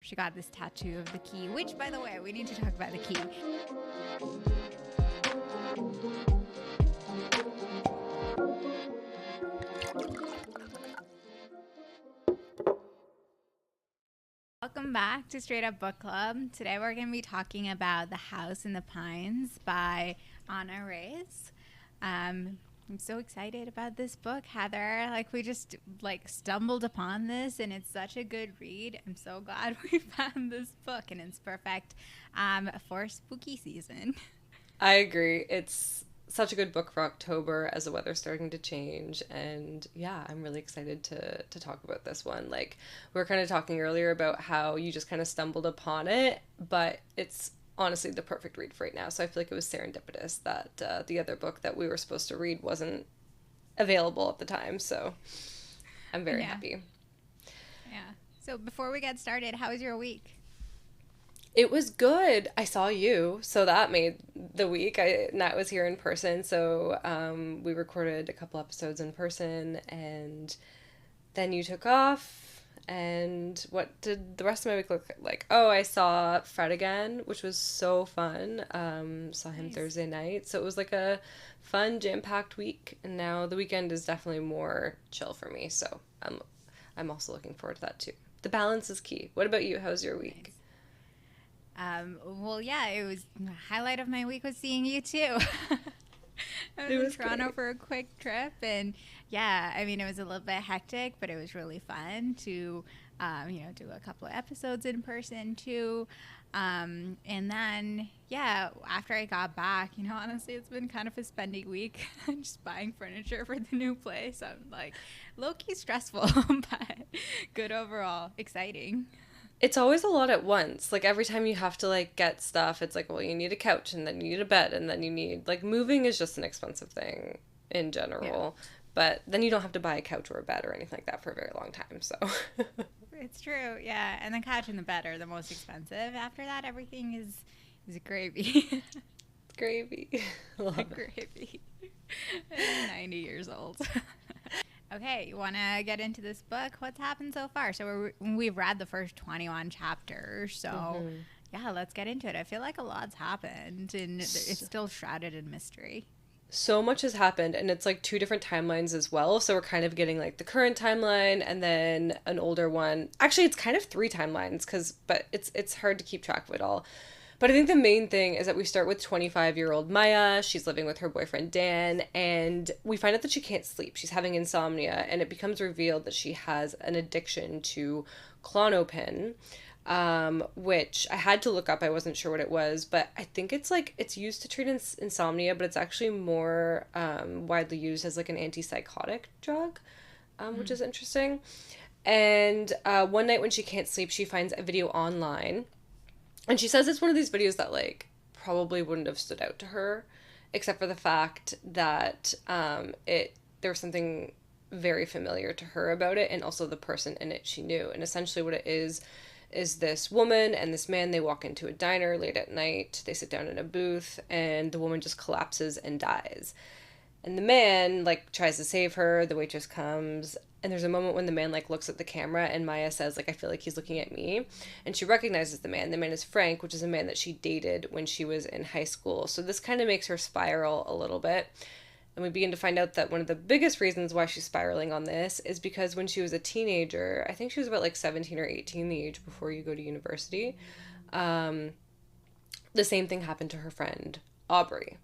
She got this tattoo of the key, which, by the way, we need to talk about the key. Welcome back to Straight Up Book Club. Today we're going to be talking about The House in the Pines by Ana Reyes. I'm so excited about this book, Heather. Like, we just stumbled upon this, and it's such a good read. I'm so glad we found this book, and it's perfect for spooky season. I agree. It's such a good book for October as the weather's starting to change. And yeah, I'm really excited to talk about this one. Like, we were kind of talking earlier about how you just kind of stumbled upon it, but it's honestly the perfect read for right now. So I feel like it was serendipitous that the other book that we were supposed to read wasn't available at the time. So I'm very happy. Yeah. So before we get started, how was your week? It was good. I saw you, so that made the week. Nat was here in person, so we recorded a couple episodes in person, and then you took off. And what did the rest of my week look like? Oh, I saw Fred again, which was so fun. Saw him Thursday night, so it was like a fun, jam-packed week. And now the weekend is definitely more chill for me, so I'm also looking forward to that too. The balance is key. What about you? How's your week? Well, yeah, it was the highlight of my week was seeing you too. I was in Toronto great. For a quick trip, and yeah, I mean, it was a little bit hectic, but it was really fun to, do a couple of episodes in person too. And then, yeah, after I got back, honestly, it's been kind of a spending week, just buying furniture for the new place. I'm like low-key stressful, but good overall, exciting. It's always a lot at once. Like, every time you have to, get stuff, it's like, well, you need a couch, and then you need a bed, and then you need, moving is just an expensive thing in general. Yeah. But then you don't have to buy a couch or a bed or anything like that for a very long time, so. It's true, yeah. And the couch and the bed are the most expensive. After that, everything is gravy. Gravy. Love it. Gravy. 90 years old. Okay, you want to get into this book? What's happened so far? So we've read the first 21 chapters, so yeah, let's get into it. I feel like a lot's happened, and it's still shrouded in mystery. So much has happened, and it's two different timelines as well, so we're kind of getting the current timeline and then an older one. Actually, it's kind of three timelines, but it's hard to keep track of it all. But I think the main thing is that we start with 25-year-old Maya. She's living with her boyfriend Dan, and we find out that she can't sleep. She's having insomnia, and it becomes revealed that she has an addiction to Klonopin, which I had to look up. I wasn't sure what it was, but I think it's it's used to treat insomnia, but it's actually more widely used as an antipsychotic drug, which is interesting. And one night when she can't sleep, she finds a video online. And she says it's one of these videos that, probably wouldn't have stood out to her, except for the fact that there was something very familiar to her about it, and also the person in it she knew. And essentially what it is this woman and this man, they walk into a diner late at night, they sit down in a booth, and the woman just collapses and dies. And the man, tries to save her, the waitress comes, and there's a moment when the man, looks at the camera, and Maya says, I feel like he's looking at me. And she recognizes the man. The man is Frank, which is a man that she dated when she was in high school. So this kind of makes her spiral a little bit. And we begin to find out that one of the biggest reasons why she's spiraling on this is because when she was a teenager, I think she was about 17 or 18, the age before you go to university, the same thing happened to her friend, Aubrey.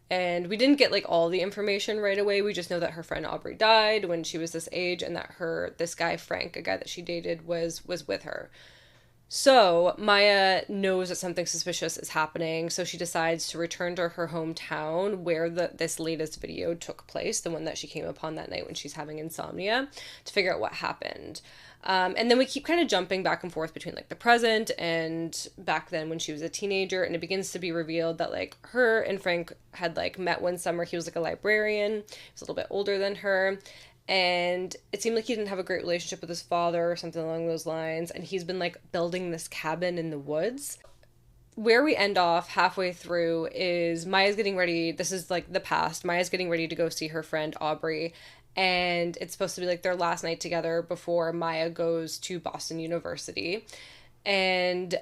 And we didn't get all the information right away. We just know that her friend Aubrey died when she was this age, and that this guy Frank, a guy that she dated, was with her. So Maya knows that something suspicious is happening, so she decides to return to her hometown where this latest video took place, the one that she came upon that night when she's having insomnia, to figure out what happened. And then we keep kind of jumping back and forth between the present and back then when she was a teenager, and it begins to be revealed that her and Frank had met one summer. He was a librarian. He was a little bit older than her, and it seemed like he didn't have a great relationship with his father or something along those lines, and he's been building this cabin in the woods. Where we end off halfway through is Maya's getting ready. This is the past. Maya's getting ready to go see her friend Aubrey, and it's supposed to be their last night together before Maya goes to Boston University. And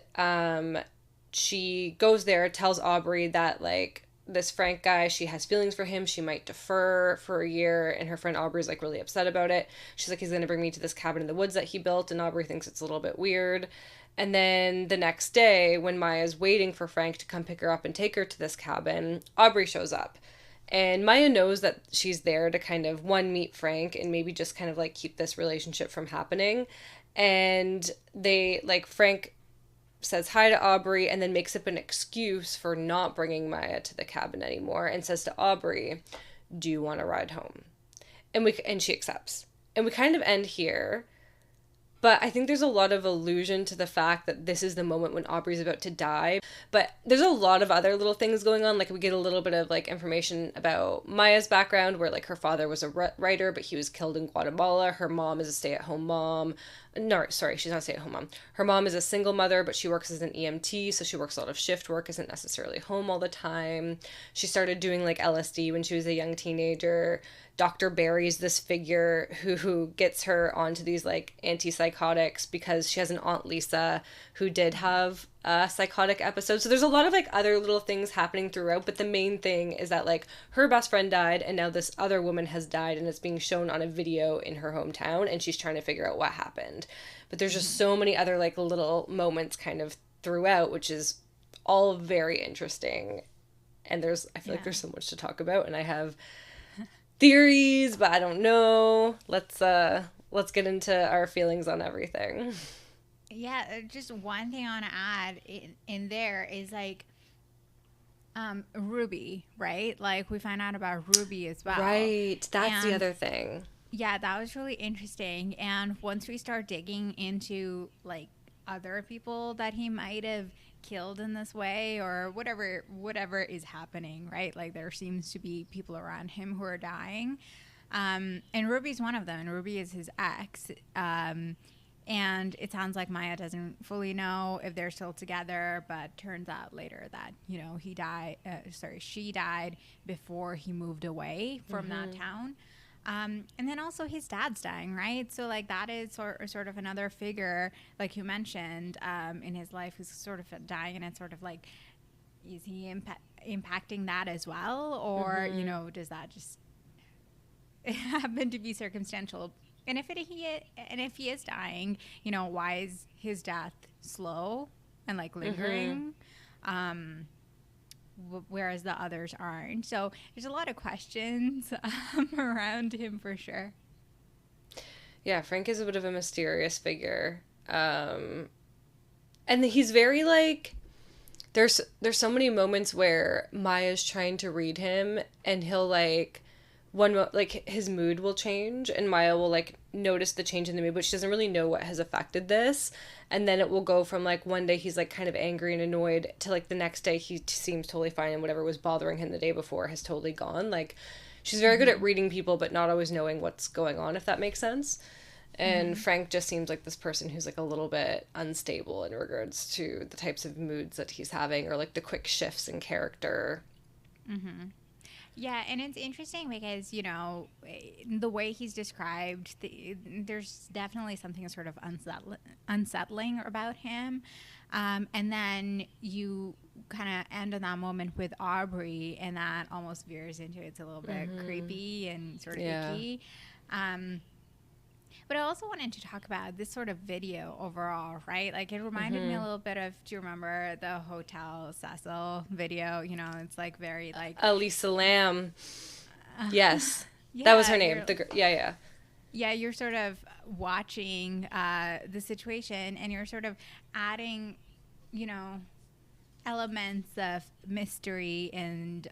she goes there, tells Aubrey that, like, this Frank guy, she has feelings for him, she might defer for a year, and her friend Aubrey's, like, really upset about it. She's like, he's gonna bring me to this cabin in the woods that he built, and Aubrey thinks it's a little bit weird. And then the next day, when Maya's waiting for Frank to come pick her up and take her to this cabin, Aubrey shows up. And Maya knows that she's there to kind of, one, meet Frank and maybe just kind of, like, keep this relationship from happening. And they, like, Frank says hi to Aubrey and then makes up an excuse for not bringing Maya to the cabin anymore and says to Aubrey, "Do you want to ride home?" And she accepts. And we kind of end here. But I think there's a lot of allusion to the fact that this is the moment when Aubrey's about to die. But there's a lot of other little things going on. Like, we get a little bit of, like, information about Maya's background, where, like, her father was a writer, but he was killed in Guatemala. Her mom is a stay-at-home mom. No, sorry, she's not a stay-at-home mom. Her mom is a single mother, but she works as an EMT, so she works a lot of shift work, isn't necessarily home all the time. She started doing, like, LSD when she was a young teenager. Dr. Barry's this figure who gets her onto these, like, antipsychotics because she has an Aunt Lisa who did have a psychotic episode. So there's a lot of, like, other little things happening throughout, but the main thing is that, like, her best friend died and now this other woman has died and it's being shown on a video in her hometown and she's trying to figure out what happened. But there's just so many other, like, little moments kind of throughout, which is all very interesting. And I feel like there's so much to talk about, and I have theories, but I don't know. Let's get into our feelings on everything. Yeah, just one thing I want to add in there is, like, Ruby, right? Like, we find out about Ruby as well. Right, that's the other thing. Yeah, that was really interesting. And once we start digging into, like, other people that he might have killed in this way or whatever is happening, right? Like, there seems to be people around him who are dying. And Ruby's one of them, and Ruby is his ex. And it sounds like Maya doesn't fully know if they're still together, but turns out later that, you know, she died before he moved away from that town. And then also his dad's dying, right? So, like, that is sort of another figure, like you mentioned, in his life who's sort of dying, and it's sort of like, is he impacting that as well? Or, you know, does that just happen to be circumstantial? And if he is dying, you know, why is his death slow and, like, lingering? Whereas the others aren't. So there's a lot of questions around him for sure. Yeah, Frank is a bit of a mysterious figure. And he's very, like, there's so many moments where Maya's trying to read him and he'll, like, like, his mood will change and Maya will, like, notice the change in the mood, but she doesn't really know what has affected this. And then it will go from, like, one day he's, like, kind of angry and annoyed to, like, the next day he seems totally fine and whatever was bothering him the day before has totally gone. Like, she's very good at reading people but not always knowing what's going on, if that makes sense. And Frank just seems like this person who's, like, a little bit unstable in regards to the types of moods that he's having or, like, the quick shifts in character. Yeah, and it's interesting because, you know, the way he's described, there's definitely something sort of unsettling about him. And then you kind of end on that moment with Aubrey, and that almost veers into it's a little bit creepy and sort of icky. But I also wanted to talk about this sort of video overall, right? Like, it reminded me a little bit of, do you remember the Hotel Cecil video? You know, it's, like, very, like... Elisa Lam. Yes. Yeah, that was her name. Yeah, you're sort of watching the situation, and you're sort of adding, you know, elements of mystery and...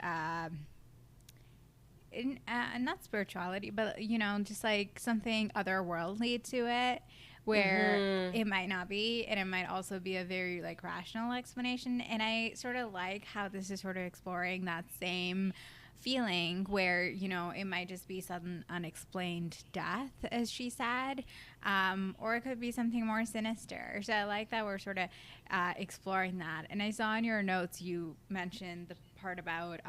not spirituality, but, you know, just, like, something otherworldly to it, where it might not be, and it might also be a very, like, rational explanation. And I sort of like how this is sort of exploring that same feeling where, you know, it might just be sudden unexplained death, as she said, or it could be something more sinister. So I like that we're sort of exploring that. And I saw in your notes you mentioned the part about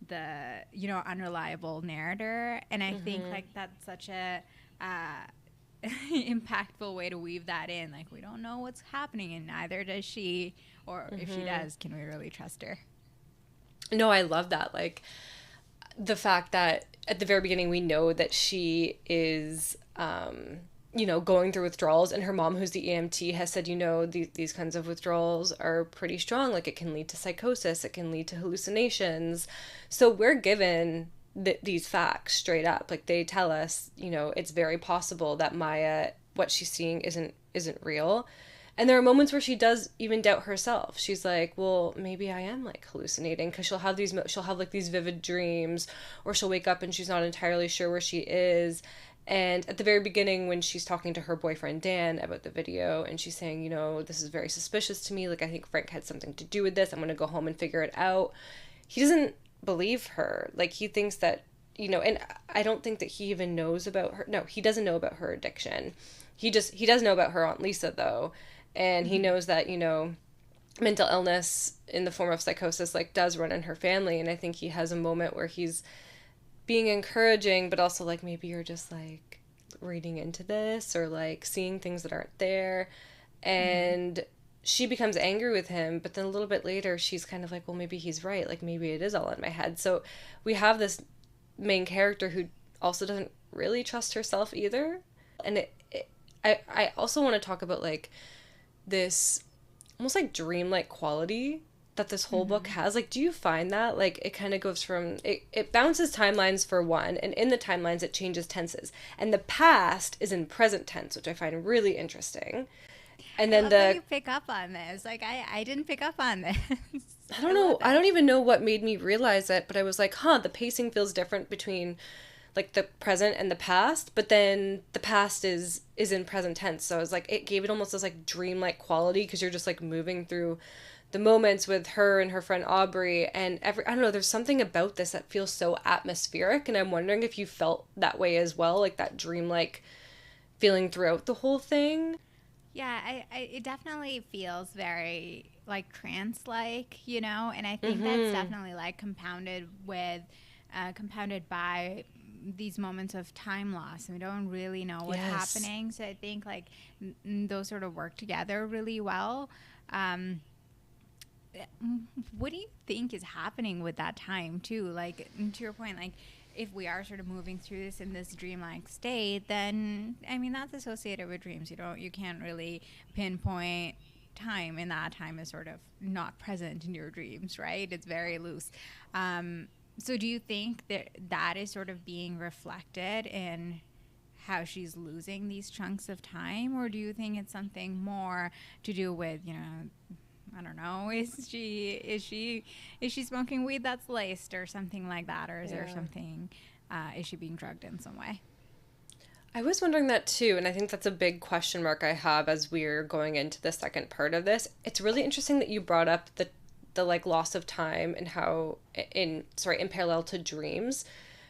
the, you know, unreliable narrator, and I think, like, that's such a impactful way to weave that in. Like, we don't know what's happening, and neither does she. Or if she does, can we really trust her? No, I love that. Like, the fact that at the very beginning we know that she is going through withdrawals, and her mom, who's the EMT, has said, these kinds of withdrawals are pretty strong. Like, it can lead to psychosis, it can lead to hallucinations. So we're given these facts straight up. Like, they tell us, it's very possible that Maya, what she's seeing isn't real. And there are moments where she does even doubt herself. She's like, well, maybe I am like hallucinating, because she'll have like these vivid dreams, or she'll wake up and she's not entirely sure where she is. And at the very beginning, when she's talking to her boyfriend Dan about the video, and she's saying, this is very suspicious to me. Like, I think Frank had something to do with this. I'm going to go home and figure it out. He doesn't believe her. Like, he thinks that, and I don't think that he even knows about her. No, he doesn't know about her addiction. He does know about her Aunt Lisa, though. And he knows that, mental illness in the form of psychosis, like, does run in her family. And I think he has a moment where he's being encouraging, but also like, maybe you're just like reading into this, or like seeing things that aren't there. And she becomes angry with him, but then a little bit later she's kind of like, well, maybe he's right. Like, maybe it is all in my head. So we have this main character who also doesn't really trust herself either. And I also want to talk about like this almost like dreamlike quality that this whole book has. Like, do you find that, like, it kind of goes from, it bounces timelines for one, and in the timelines it changes tenses, and the past is in present tense, which I find really interesting. And then that you pick up on this. Like, I didn't pick up on this. I don't know. I don't even know what made me realize it, but I was like, the pacing feels different between like the present and the past, but then the past is in present tense. So I was like, it gave it almost this like dreamlike quality, because you're just like moving through the moments with her and her friend Aubrey, and I don't know, there's something about this that feels so atmospheric, and I'm wondering if you felt that way as well, like that dreamlike feeling throughout the whole thing. Yeah, it definitely feels very like trance-like, and I think that's definitely like compounded by these moments of time loss, and we don't really know what's happening. So I think like those sort of work together really well. What do you think is happening with that time too? Like, to your point, like, if we are sort of moving through this in this dreamlike state, then I mean, that's associated with dreams. You can't really pinpoint time, and that time is sort of not present in your dreams, right? It's very loose. So do you think that is sort of being reflected in how she's losing these chunks of time, or do you think it's something more to do with, I don't know, is she smoking weed that's laced or something like that, or is there something, is she being drugged in some way? I was wondering that too, and I think that's a big question mark I have as we're going into the second part of this. It's really interesting that you brought up the like loss of time, and how in parallel to dreams,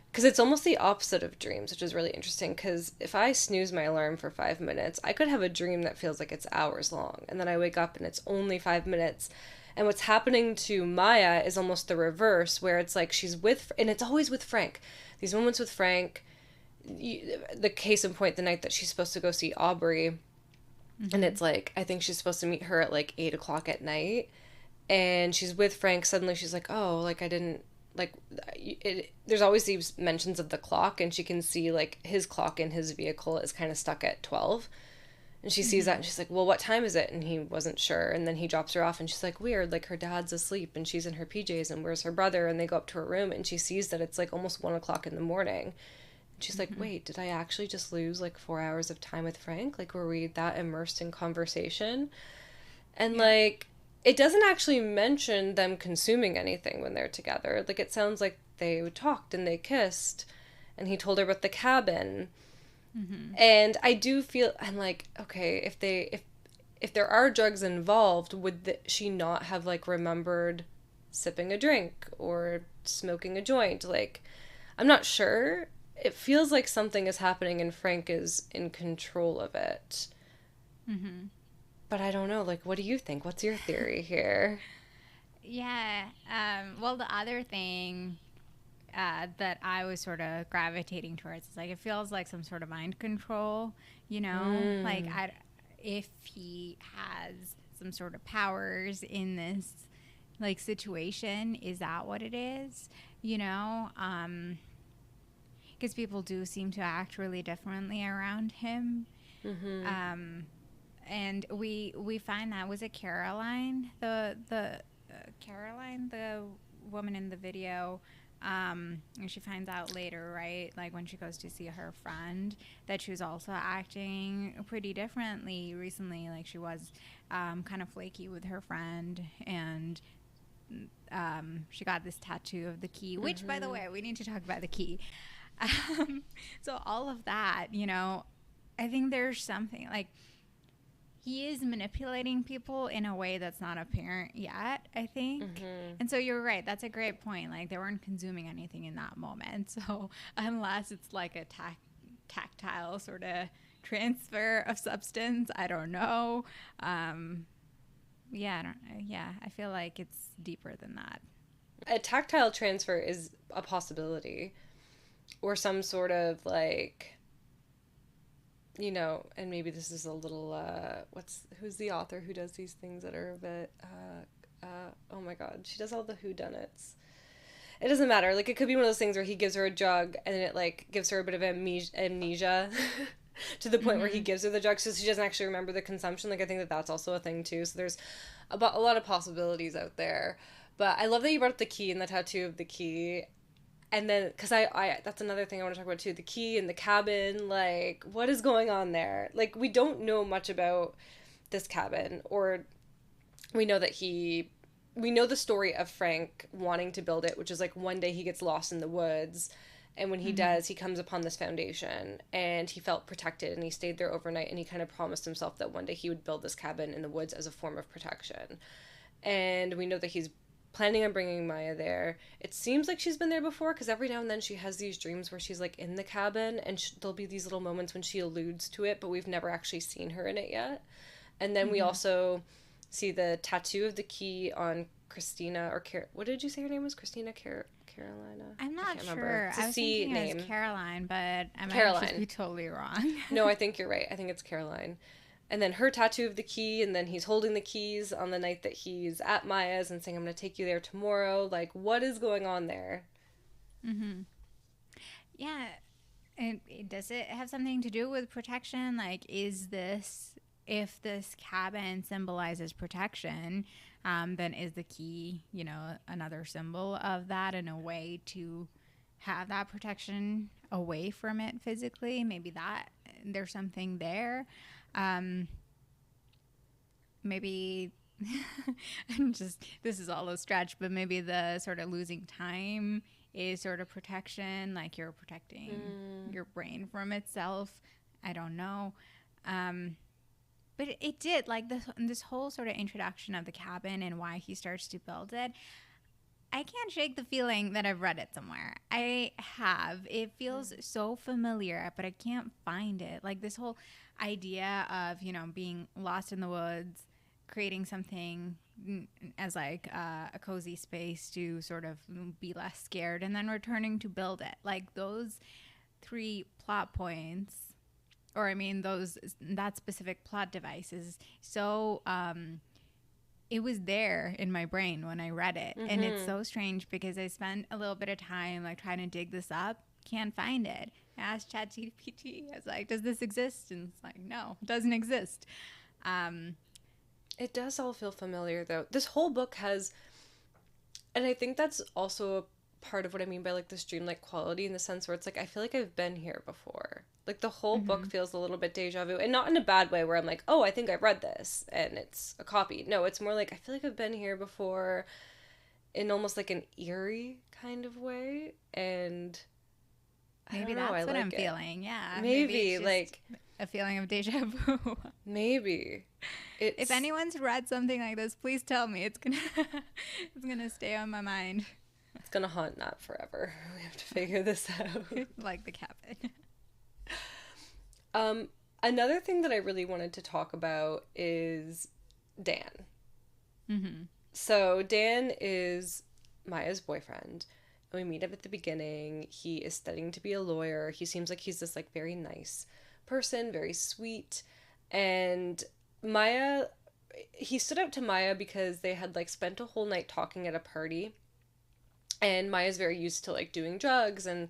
because it's almost the opposite of dreams, which is really interesting, because if I snooze my alarm for 5 minutes, I could have a dream that feels like it's hours long, and then I wake up and it's only 5 minutes. And what's happening to Maya is almost the reverse, where it's like she's with, and it's always with Frank, these moments with Frank. The case in point, the night that she's supposed to go see Aubrey, and it's like, I think she's supposed to meet her at like 8 o'clock at night, and she's with Frank. Suddenly she's like, oh, like, I didn't, like, there's always these mentions of the clock, and she can see like his clock in his vehicle is kind of stuck at 12, and she sees that, and she's like, well, what time is it? And he wasn't sure, and then he drops her off, and she's like, weird, like, her dad's asleep and she's in her PJs, and where's her brother? And they go up to her room, and she sees that it's like almost 1 o'clock in the morning, and she's like, wait, did I actually just lose like 4 hours of time with Frank? Like, were we that immersed in conversation? And like, it doesn't actually mention them consuming anything when they're together. Like, it sounds like they talked and they kissed, and he told her about the cabin. And I do feel, I'm like, okay, if there are drugs involved, would she not have like remembered sipping a drink or smoking a joint? Like, I'm not sure. It feels like something is happening, and Frank is in control of it. But I don't know, like, what do you think? What's your theory here? Yeah. Well, the other thing that I was sort of gravitating towards. It's like it feels like some sort of mind control, you know, like if he has some sort of powers in this like situation, is that what it is? You know, because people do seem to act really differently around him. And we find that, was it Caroline, the Caroline, the woman in the video, and she finds out later, right, like when she goes to see her friend, that she was also acting pretty differently recently. Like she was kind of flaky with her friend, and she got this tattoo of the key, which by the way, we need to talk about the key. So all of that, you know, I think there's something like he is manipulating people in a way that's not apparent yet, I think. And so you're right. That's a great point. Like they weren't consuming anything in that moment. So unless it's like a tactile sort of transfer of substance, I don't know. Yeah, I feel like it's deeper than that. A tactile transfer is a possibility, or some sort of like, you know, and maybe this is a little who's the author who does these things that are a bit oh my god, she does all the whodunits. It doesn't matter. Like it could be one of those things where he gives her a drug and then it like gives her a bit of amnesia to the point where he gives her the drug so she doesn't actually remember the consumption. Like I think that that's also a thing too. So there's a lot of possibilities out there. But I love that you brought up the key and the tattoo of the key. And then, because I that's another thing I want to talk about too, the key in the cabin, like, what is going on there? Like, we don't know much about this cabin, or we know that we know the story of Frank wanting to build it, which is like one day he gets lost in the woods, and when he does, he comes upon this foundation, and he felt protected, and he stayed there overnight, and he kind of promised himself that one day he would build this cabin in the woods as a form of protection. And we know that he's planning on bringing Maya there. It seems like she's been there before because every now and then she has these dreams where she's like in the cabin and there'll be these little moments when she alludes to it, but we've never actually seen her in it yet. And then we also see the tattoo of the key on Christina, or what did you say her name was? Christina Carolina? I'm not sure. I was thinking it was Caroline, but I might just be totally wrong. No, I think you're right. I think it's Caroline. And then her tattoo of the key, and then he's holding the keys on the night that he's at Maya's and saying, I'm going to take you there tomorrow. Like, what is going on there? Yeah. And does it have something to do with protection? Like, if this cabin symbolizes protection, then is the key, you know, another symbol of that and a way to have that protection away from it physically? Maybe that there's something there. Maybe this is all a stretch, but maybe the sort of losing time is sort of protection, like you're protecting your brain from itself. I don't know. But it did, like this whole sort of introduction of the cabin and why he starts to build it. I can't shake the feeling that I've read it somewhere. I have. It feels so familiar, but I can't find it. Like this whole idea of, you know, being lost in the woods, creating something as like a cozy space to sort of be less scared, and then returning to build it. Like those three plot points, or I mean that specific plot device is so it was there in my brain when I read it. And it's so strange because I spent a little bit of time like trying to dig this up, can't find it. I asked ChatGPT, I was like, does this exist? And it's like, no, it doesn't exist. It does all feel familiar though. This whole book has, and I think that's also a part of what I mean by like this dreamlike quality, in the sense where it's like I feel like I've been here before. Like the whole book feels a little bit deja vu, and not in a bad way where I'm like, oh, I think I've read this and it's a copy. No, it's more like I feel like I've been here before, in almost like an eerie kind of way. And maybe that's what I'm feeling. Yeah, maybe like a feeling of deja vu. Maybe if anyone's read something like this, please tell me. It's gonna stay on my mind. It's gonna haunt Nat forever. We have to figure this out. Like the cabin. Another thing that I really wanted to talk about is Dan. So Dan is Maya's boyfriend, we meet him at the beginning. He is studying to be a lawyer. He seems like he's this like very nice person, very sweet. And Maya, he stood out to Maya because they had like spent a whole night talking at a party, and Maya's very used to like doing drugs and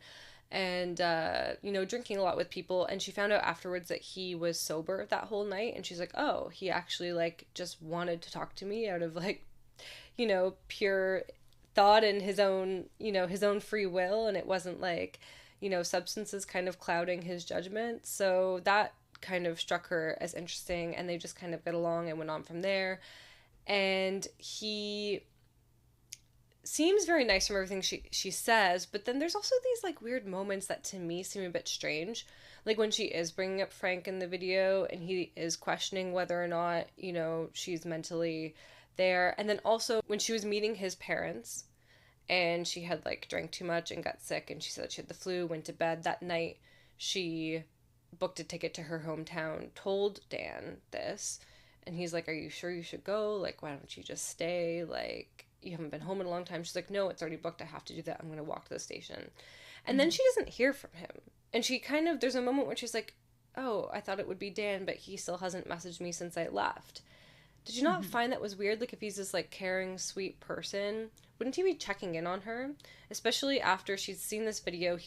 you know, drinking a lot with people, and she found out afterwards that he was sober that whole night, and she's like, oh, he actually like just wanted to talk to me out of like, you know, pure thought and his own, you know, his own free will, and it wasn't like, you know, substances kind of clouding his judgment. So that kind of struck her as interesting, and they just kind of got along and went on from there. And he seems very nice from everything she says, but then there's also these like weird moments that to me seem a bit strange. Like when she is bringing up Frank in the video and he is questioning whether or not, you know, she's mentally there. And then also when she was meeting his parents and she had like drank too much and got sick and she said she had the flu, went to bed that night. She booked a ticket to her hometown, told Dan this, and he's like, "Are you sure you should go? Like, why don't you just stay? Like, you haven't been home in a long time." She's like, "No, it's already booked. I have to do that. I'm going to walk to the station." And then Mm-hmm. she doesn't hear from him. And she kind of, there's a moment where she's like, "Oh, I thought it would be Dan, but he still hasn't messaged me since I left." Did you not Mm-hmm. find that was weird? Like, if he's this, like, caring, sweet person, wouldn't he be checking in on her? Especially after she's seen this video,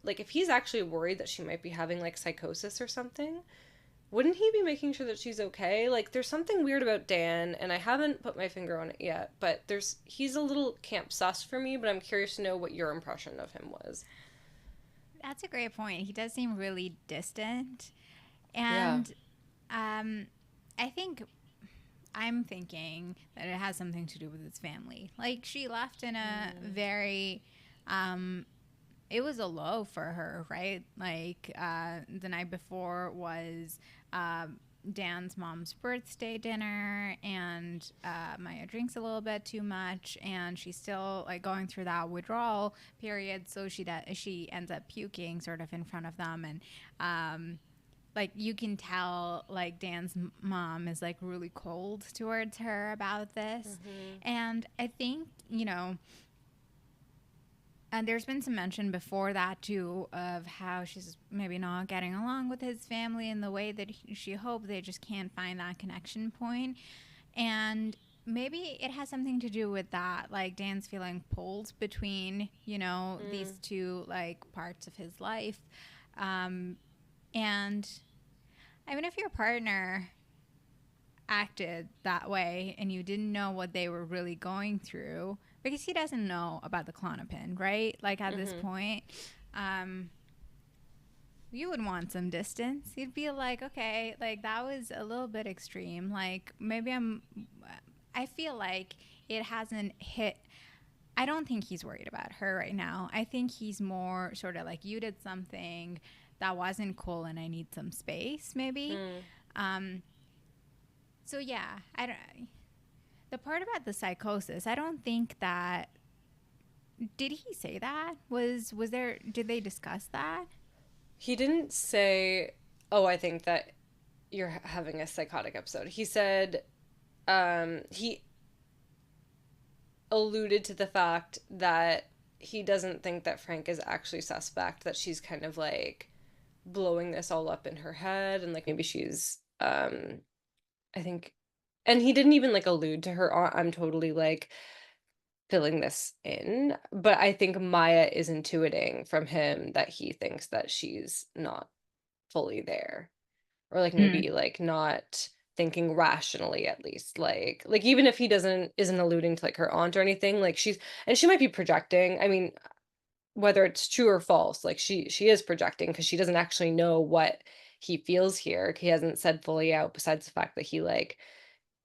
like, if he's actually worried that she might be having, like, psychosis or something, wouldn't he be making sure that she's okay? Like, there's something weird about Dan, and I haven't put my finger on it yet, but he's a little camp sus for me, but I'm curious to know what your impression of him was. That's a great point. He does seem really distant. Yeah. And um, I think I'm thinking that it has something to do with his family. Like, she left in a Mm. very, um, it was a low for her, right? Like, the night before was Dan's mom's birthday dinner, and Maya drinks a little bit too much, and she's still like going through that withdrawal period. So she ends up puking sort of in front of them, and like you can tell like Dan's mom is like really cold towards her about this. Mm-hmm. And I think, you know, and there's been some mention before that too of how she's maybe not getting along with his family in the way that she hoped. They just can't find that connection point. And maybe it has something to do with that. Like Dan's feeling pulled between, you know, these Mm. two like parts of his life. Um, and I mean, if your partner acted that way and you didn't know what they were really going through, because he doesn't know about the Clonopin, right? Like at this Mm-hmm. point, um, you would want some distance. You'd be like, okay, like that was a little bit extreme. Like maybe I feel like it hasn't hit. I don't think he's worried about her right now. I think he's more sort of like, you did something that wasn't cool and I need some space, maybe. Mm. Um, so yeah, I don't. The part about the psychosis, I don't think that. Did he say that? Was there? Did they discuss that? He didn't say, "Oh, I think that you're having a psychotic episode." He said, he alluded to the fact that he doesn't think that Frank is actually suspect, that she's kind of like blowing this all up in her head and like maybe she's I think, and he didn't even like allude to her I'm totally like filling this in, but I think Maya is intuiting from him that he thinks that she's not fully there, or like Mm. maybe like not thinking rationally, at least like even if he doesn't isn't alluding to like her aunt or anything, like she's, and she might be projecting. I mean, whether it's true or false, like she is projecting because she doesn't actually know what he feels here. He hasn't said fully out, besides the fact that he like,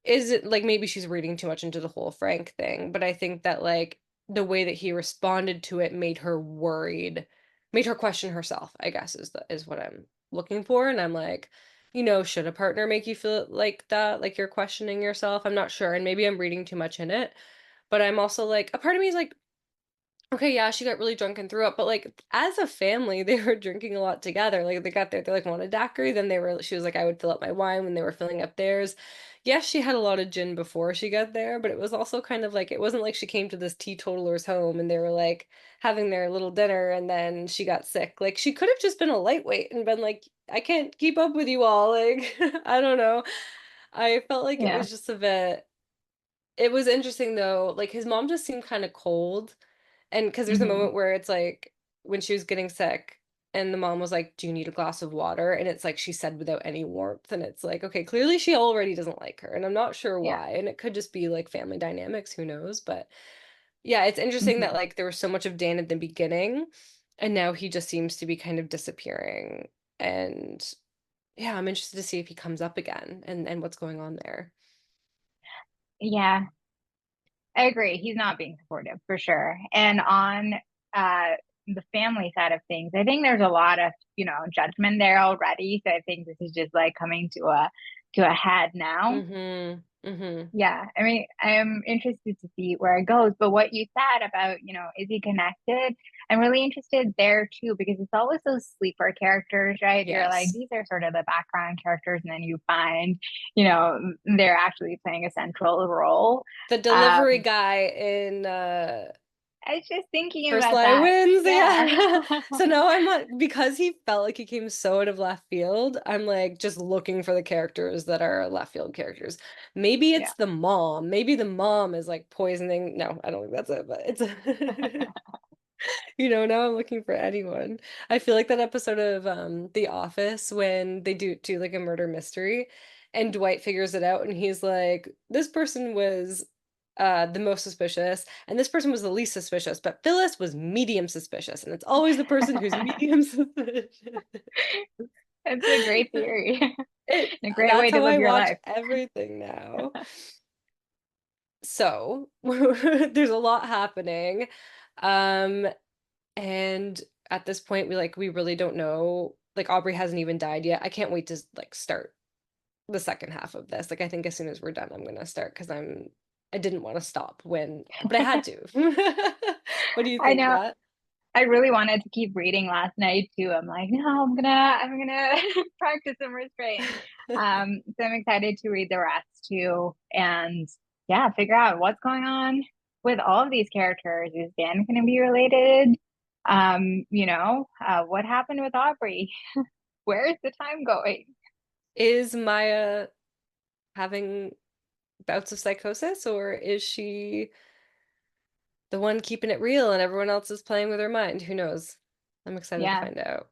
is it like maybe she's reading too much into the whole Frank thing, but I think that like the way that he responded to it made her worried, made her question herself, I guess is what I'm looking for. And I'm like, you know, should a partner make you feel like that, like you're questioning yourself? I'm not sure, and maybe I'm reading too much in it, but I'm also like, a part of me is like, Okay, yeah, she got really drunk and threw up, but like as a family, they were drinking a lot together. Like they got there, they like wanted a daiquiri, then she was like, I would fill up my wine when they were filling up theirs. Yes, she had a lot of gin before she got there, but it was also kind of like it wasn't like she came to this teetotaler's home and they were like having their little dinner and then she got sick. Like she could have just been a lightweight and been like, I can't keep up with you all. Like, I don't know. I felt like it Yeah. was just a bit, it was interesting though. Like his mom just seemed kind of cold. And because there's a Hmm. moment where it's like when she was getting sick and the mom was like, "Do you need a glass of water?" And it's like she said without any warmth. And it's like, okay, clearly she already doesn't like her. And I'm not sure Yeah. why. And it could just be like family dynamics, who knows? But yeah, it's interesting that Hmm. like there was so much of Dan at the beginning and now he just seems to be kind of disappearing. And yeah, I'm interested to see if he comes up again and what's going on there. Yeah, I agree. He's not being supportive for sure. And on uh the family side of things, I think there's a lot of, judgment there already. So I think this is just like coming to a head now. Mm-hmm. Mm-hmm. Yeah, I mean, I am interested to see where it goes. But what you said about, is he connected? I'm really interested there too, because it's always those sleeper characters, right? You're like, Yes. these are sort of the background characters, and then you find, they're actually playing a central role. The delivery Um, guy in I was just thinking First about Lie that. Wins, Yeah. yeah. So now I'm not, because he felt like he came so out of left field, I'm like just looking for the characters that are left field characters. Maybe Yeah. it's the mom. Maybe the mom is like poisoning. No, I don't think that's it, but it's now I'm looking for anyone. I feel like that episode of The Office when they do like a murder mystery and Dwight figures it out and he's like, this person was the most suspicious and this person was the least suspicious, but Phyllis was medium suspicious, and it's always the person who's medium suspicious. It's a great theory. A great That's way to how live I your watch life. everything now. So there's a lot happening. Um And at this point, we really don't know. Like Aubrey hasn't even died yet. I can't wait to like start the second half of this. Like I think as soon as we're done, I'm gonna start because I didn't want to stop but I had to. What do you I think, know. Nat? I really wanted to keep reading last night too. I'm like, no, I'm gonna practice some restraint. So I'm excited to read the rest too, and yeah, figure out what's going on with all of these characters. Is Dan gonna be related? What happened with Aubrey? Where's the time going? Is Maya having bouts of psychosis, or is she the one keeping it real and everyone else is playing with her mind? Who knows? I'm excited to Yeah. find out.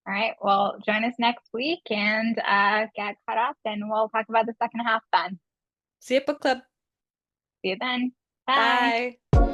All right. Well, join us next week and get caught up, and we'll talk about the second half then. See you, book club. See you then. Bye. Bye.